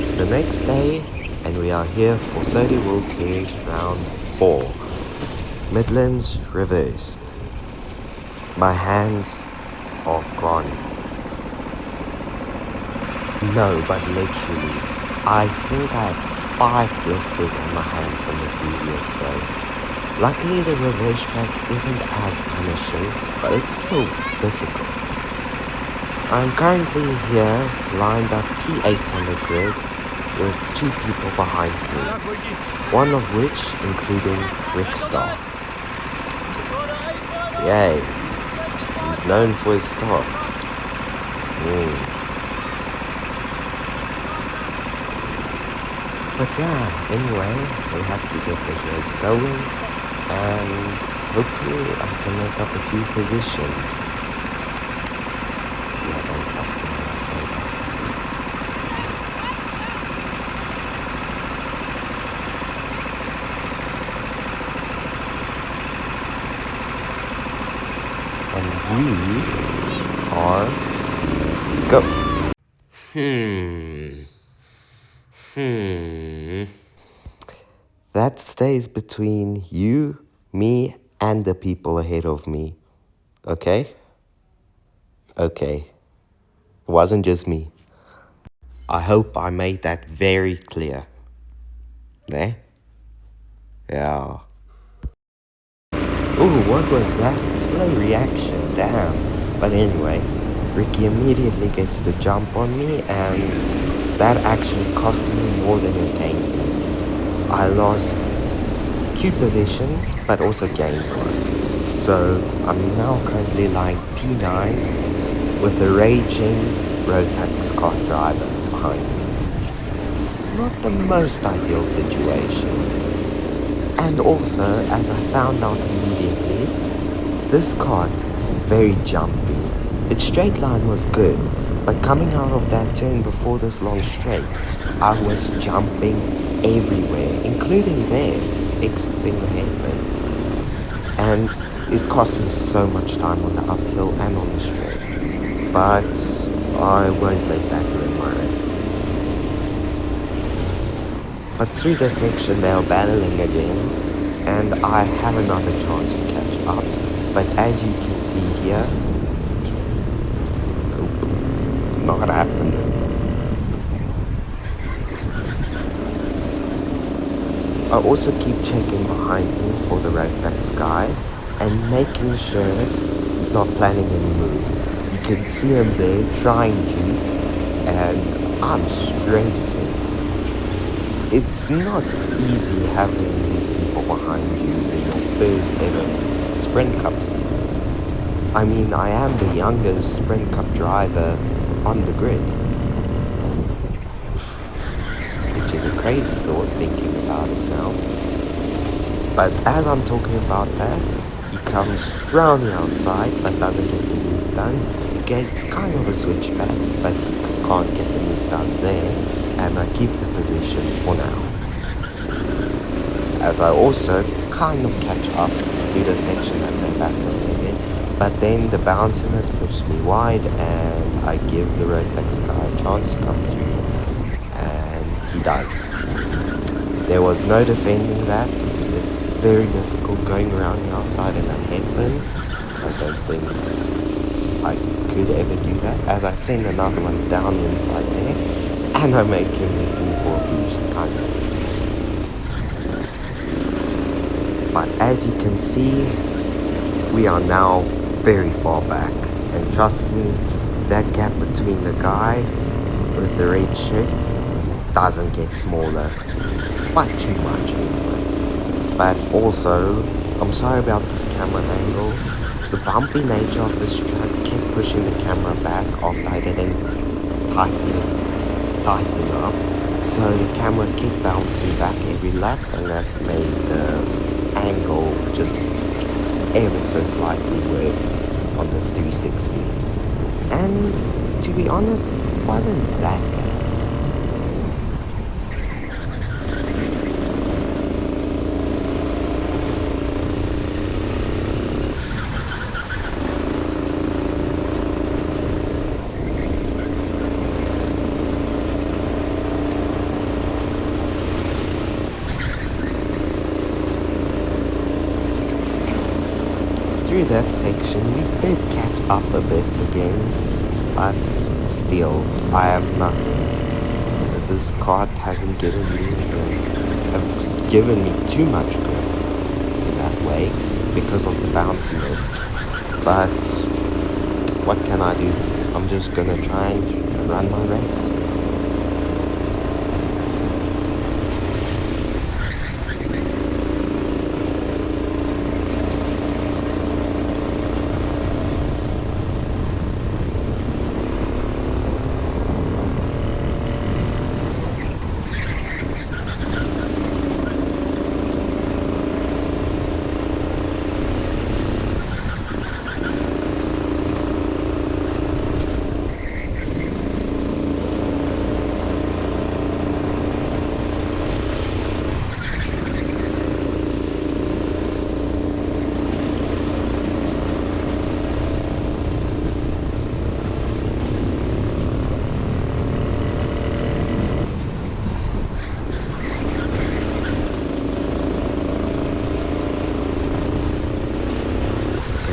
It's the next day, and we are here for SODI World Series Round 4. Midlands Reversed. My hands are gone. No, but literally, I think I had 5 blisters on my hand from the previous day. Luckily, the reverse track isn't as punishing, but it's still difficult. I'm currently here, lined up P8 on the grid, with 2 people behind me, one of which including Rickstar. Yay, he's known for his starts. But yeah, anyway, we have to get this race going, and hopefully I can make up a few positions. Yeah, don't trust me when I say that. And we are go. That stays between you, me, and the people ahead of me. Okay? Okay. It wasn't just me. I hope I made that very clear. Eh? Yeah. Ooh, what was that? Slow reaction, damn. But anyway, Ricky immediately gets the jump on me, and that actually cost me more than it gained me. I lost 2 positions, but also gained 1. So I'm now currently lying P9 with a raging Rotax car driver behind me. Not the most ideal situation. And also, as I found out immediately, this kart, very jumpy. Its straight line was good, but coming out of that turn before this long straight, I was jumping everywhere, including there, exiting the hairpin. And it cost me so much time on the uphill and on the straight. But I won't let that ruin my race. But through this section they are battling again, and I have another chance to catch up. But as you can see here, nope, not happening. I also keep checking behind me for the Rotax guy and making sure he's not planning any moves. You can see him there trying to, and I'm stressing. It's not easy having these people behind you in your first ever Sprint Cup season. I mean, I am the youngest Sprint Cup driver on the grid. Which is a crazy thought thinking about it now. But as I'm talking about that, he comes round the outside but doesn't get the move done. He gets kind of a switchback, but he can't get the move done there, and I keep the position for now. As I also kind of catch up to the section as they battle again, but then the bounciness puts me wide and I give the Rotax guy a chance to come through. He does. There was no defending that. It's very difficult going around the outside in a hairpin. I don't think I could ever do that, as I send another one down inside there and I make him hit me for a boost, kind of. But as you can see, we are now very far back, and trust me, that gap between the guy with the red shirt doesn't get smaller, but too much anyway. But also, I'm sorry about this camera angle. The bumpy nature of this track kept pushing the camera back after I didn't tighten it tight enough, so the camera kept bouncing back every lap, and that made the angle just ever so slightly worse on this 360. And to be honest, it wasn't that bad. through that section we did catch up a bit again, but still, I am nothing. This cart hasn't given me too much grip in that way because of the bounciness. But what can I do? I'm just gonna try and run my race.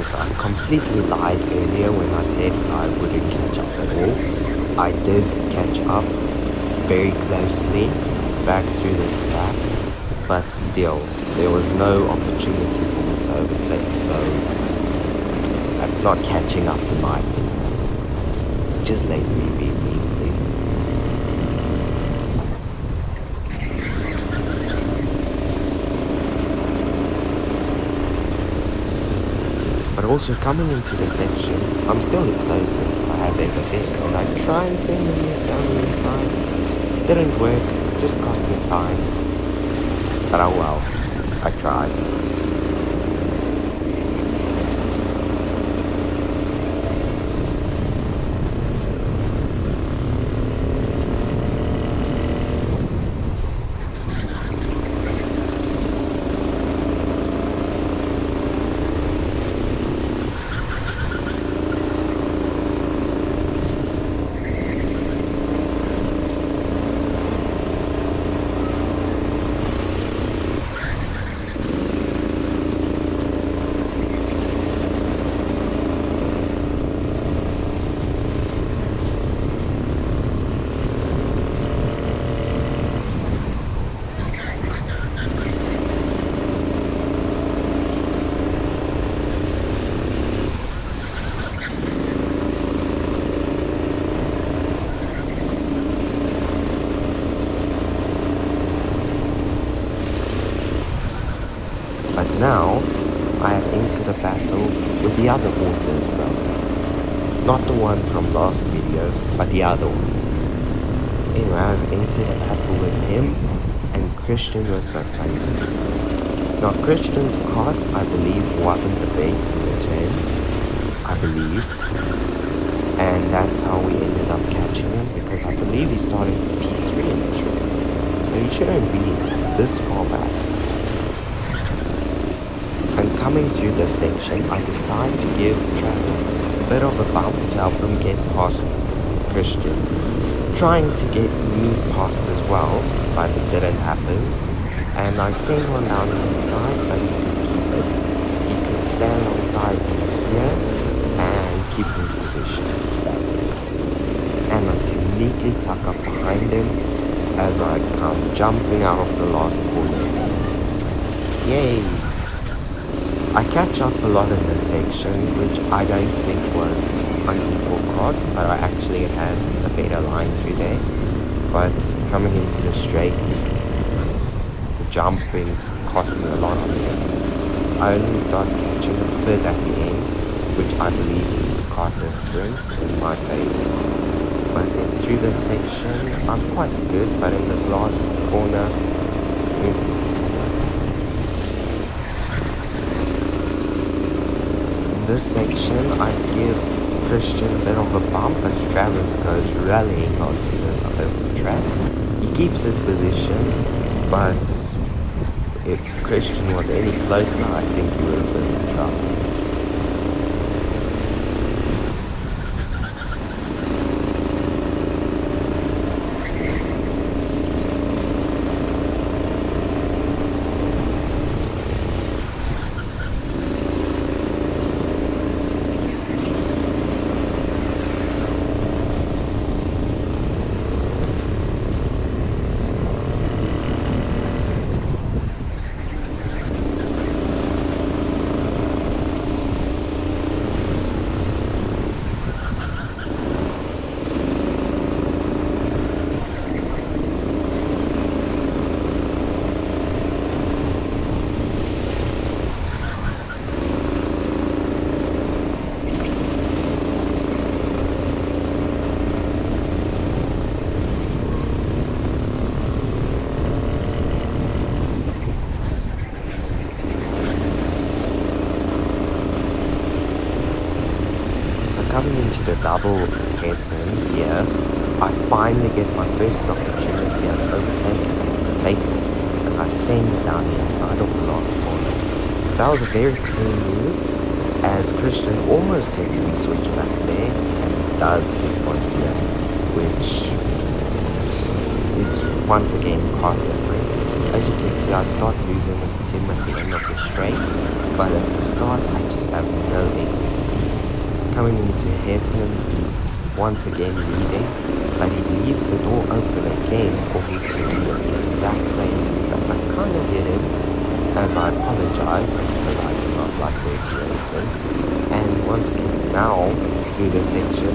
I completely lied earlier when I said I wouldn't catch up at all. I did catch up very closely back through this lap, but still, there was no opportunity for me to overtake, so that's not catching up in my opinion. Just let me be me, please. But also coming into the section, I'm still the closest I have ever been, and I try and send a move down the inside. Didn't work, just cost me time. But oh well, I tried. But now, I have entered a battle with the other author's brother. Not the one from last video, but the other one. Anyway, I have entered a battle with him and Christian was amazing. Now, Christian's cart, I believe, wasn't the best in the turns. I believe. And that's how we ended up catching him, because I believe he started P3 in this race. So he shouldn't be this far back. And coming through this section, I decide to give Travis a bit of a bump to help him get past Christian. Trying to get me past as well, but it didn't happen. And I sent one down the inside, but he could keep it. He could stand alongside me here and keep his position, sadly. And I can neatly tuck up behind him as I come jumping out of the last corner. Yay! I catch up a lot in this section, which I don't think was unequal cards, but I actually had a better line through there. But coming into the straight, the jumping cost me a lot on the exit. I only start catching a bit at the end, which I believe is card difference in my favor. But through this section, I'm quite good, but in this last corner, this section, I give Christian a bit of a bump as Travis goes rallying onto the top of the track. He keeps his position, but if Christian was any closer, I think he would have been in trouble. the double hairpin here, I finally get my first opportunity at overtake and take it, and I send it down the inside of the last corner. That was a very clean move, as Christian almost gets a switch back there, and he does get one here, which is once again quite different. As you can see, I start losing him at the end of the straight, but at the start I just have no exit speed. Coming into hairpins, he's once again leading, but he leaves the door open again for me to do the exact same move as I kind of hit him, as I apologize because I do not like dirty racing. And once again, now through this section,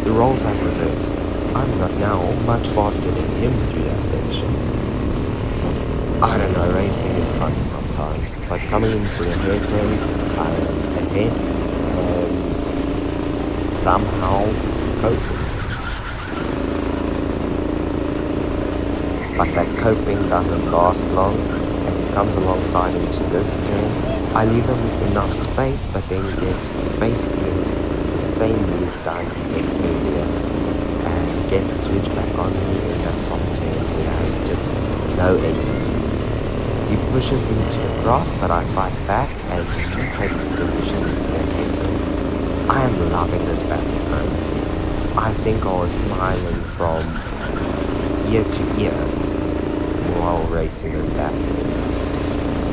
the roles have reversed. I'm not now much faster than him through that section. I don't know, racing is funny sometimes, but coming into the hairpin, I am ahead and somehow coping. But that coping doesn't last long, as he comes alongside into this turn. I leave him enough space, but then he gets basically the same move down he did earlier, and gets a switch back on me in that top turn where I have just no exit speed. He pushes me to the grass, but I fight back as he takes position into the hairpin. I am loving this battle currently. I think I was smiling from ear to ear while racing this battle.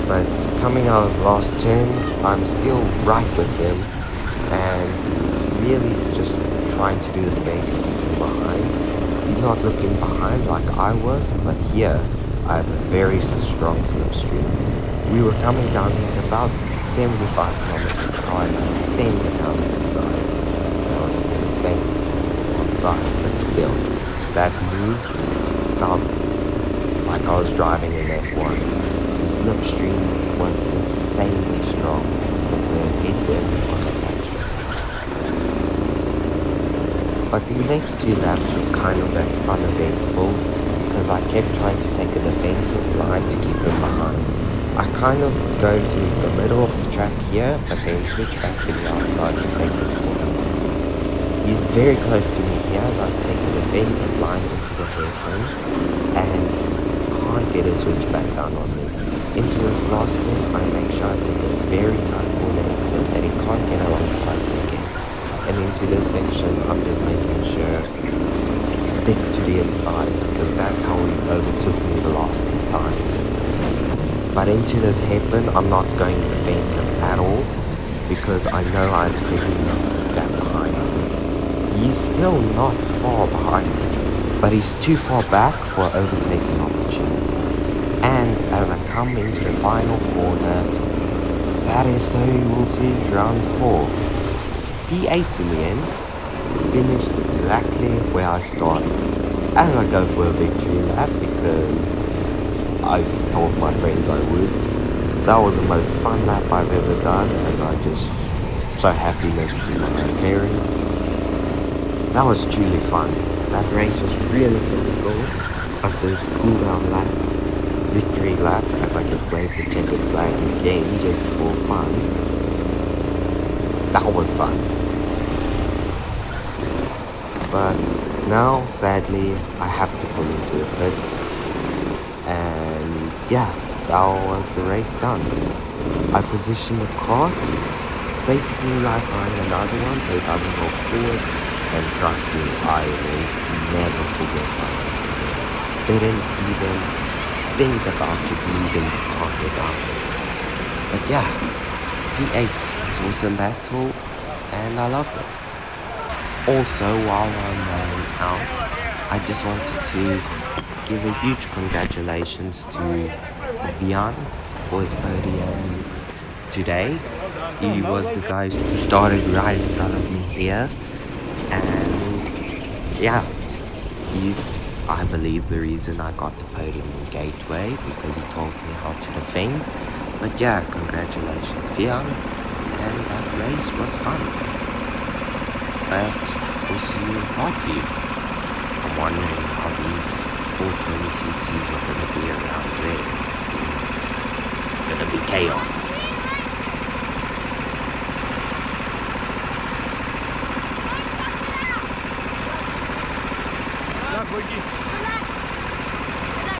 But coming out of last turn, I'm still right with him, and he really is just trying to do his best to keep me behind. He's not looking behind like I was, but here I have a very strong slipstream. We were coming down here at about 75 kilometers per hour as I send it down the inside. I wasn't really saying it was on side, but still, that move felt like I was driving in F1. The slipstream was insanely strong with the headwind on the backstretch. But the next two laps were kind of uneventful, because I kept trying to take a defensive line to keep him behind. I kind of go into the middle of the track here, but then switch back to the outside to take this corner with him. He's very close to me here as I take the defensive line into the hairpins, and he can't get a switch back down on me. Into this last turn, I make sure I take a very tight corner exit that he can't get alongside me again. And into this section, I'm just making sure stick to the inside, because that's how he overtook me the last two times. But into this hairpin, I'm not going defensive at all, because I know I have a big enough gap behind me. He's still not far behind me, but he's too far back for overtaking opportunity. And as I come into the final corner, that is so you will see round 4. P8 in the end, finished exactly where I started. As I go for a victory lap, because I told my friends I would. That was the most fun lap I've ever done, as I just show happiness to my parents. That was truly fun. That race was really physical, but this cool down lap, victory lap, as I get waved the checkered flag again just for fun, that was fun. But now, sadly, I have to pull into the pits, and yeah, that was the race done. I positioned the cart basically like behind another one so it doesn't go forward, and trust me, I will never forget that once again. Didn't even think about just moving the cart without it. But yeah, P8 is awesome battle, and I loved it. Also, while I'm out, I just wanted to give a huge congratulations to Vian for his podium today. He was the guy who started right in front of me here, and yeah, he's, I believe, the reason I got the podium in Gateway, because he taught me how to defend. But yeah, congratulations Vian, and that race was fun. But we'll see you in part 2. I'm wondering how these 420cc's are going to be around there. It's going to be chaos. Ricky.